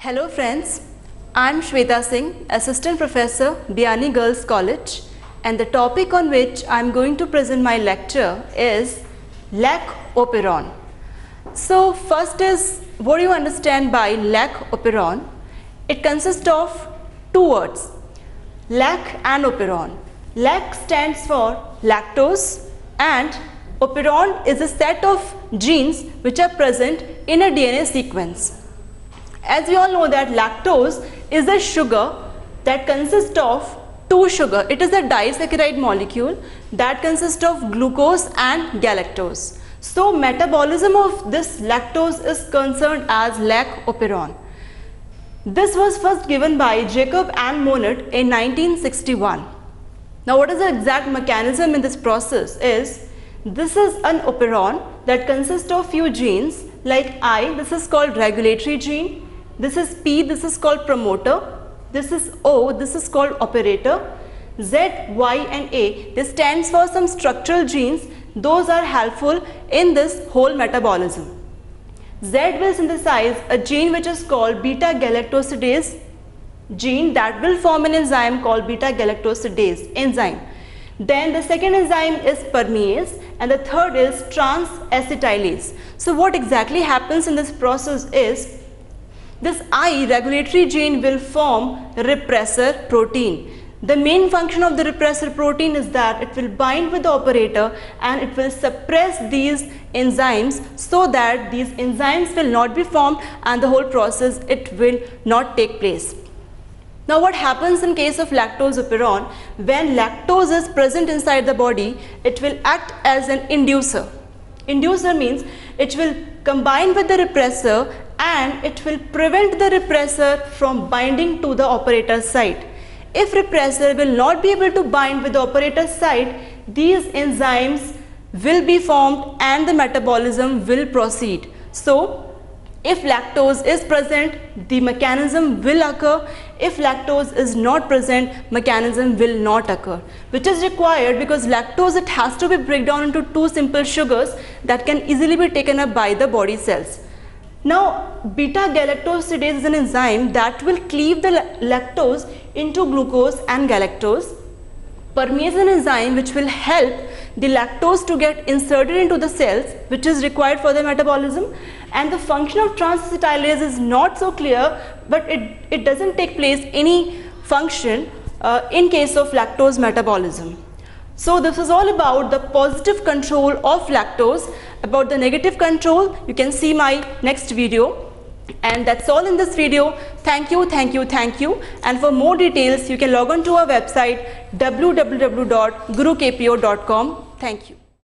Hello friends, I am Shweta Singh, Assistant Professor, Biani Girls College, and the topic on which I am going to present my lecture is lac operon. So first is, what do you understand by lac operon? It consists of two words, lac and operon. Lac stands for lactose and operon is a set of genes which are present in a DNA sequence. As we all know that lactose is a sugar that consists of two sugar. It is a disaccharide molecule that consists of glucose and galactose. So metabolism of this lactose is concerned as lac operon. This was first given by Jacob and Monod in 1961. Now what is the exact mechanism in this process is, this is an operon that consists of few genes like I, this is called regulatory gene. This is P, this is called promoter, this is O, this is called operator, Z, Y and A, this stands for some structural genes, those are helpful in this whole metabolism. Z will synthesize a gene which is called beta galactosidase gene that will form an enzyme called beta galactosidase enzyme. Then the second enzyme is permease and the third is trans-acetylase. So what exactly happens in this process is, this I regulatory gene will form repressor protein. The main function of the repressor protein is that it will bind with the operator and it will suppress these enzymes so that these enzymes will not be formed and the whole process it will not take place. Now what happens in case of lactose operon? When lactose is present inside the body, it will act as an inducer. Inducer means it will combine with the repressor and it will prevent the repressor from binding to the operator site. If repressor will not be able to bind with the operator site, these enzymes will be formed and the metabolism will proceed. So if lactose is present, the mechanism will occur. If lactose is not present, mechanism will not occur, which is required because lactose, it has to be break down into two simple sugars that can easily be taken up by the body cells. Now beta galactosidase is an enzyme that will cleave the lactose into glucose and galactose. Permease is an enzyme which will help the lactose to get inserted into the cells, which is required for the metabolism. And the function of trans-acetylase is not so clear, but it doesn't take place any function in case of lactose metabolism. So this is all about the positive control of lactose. About the negative control, you can see my next video. And that's all in this video. Thank you. And for more details, you can log on to our website www.gurukpo.com. Thank you.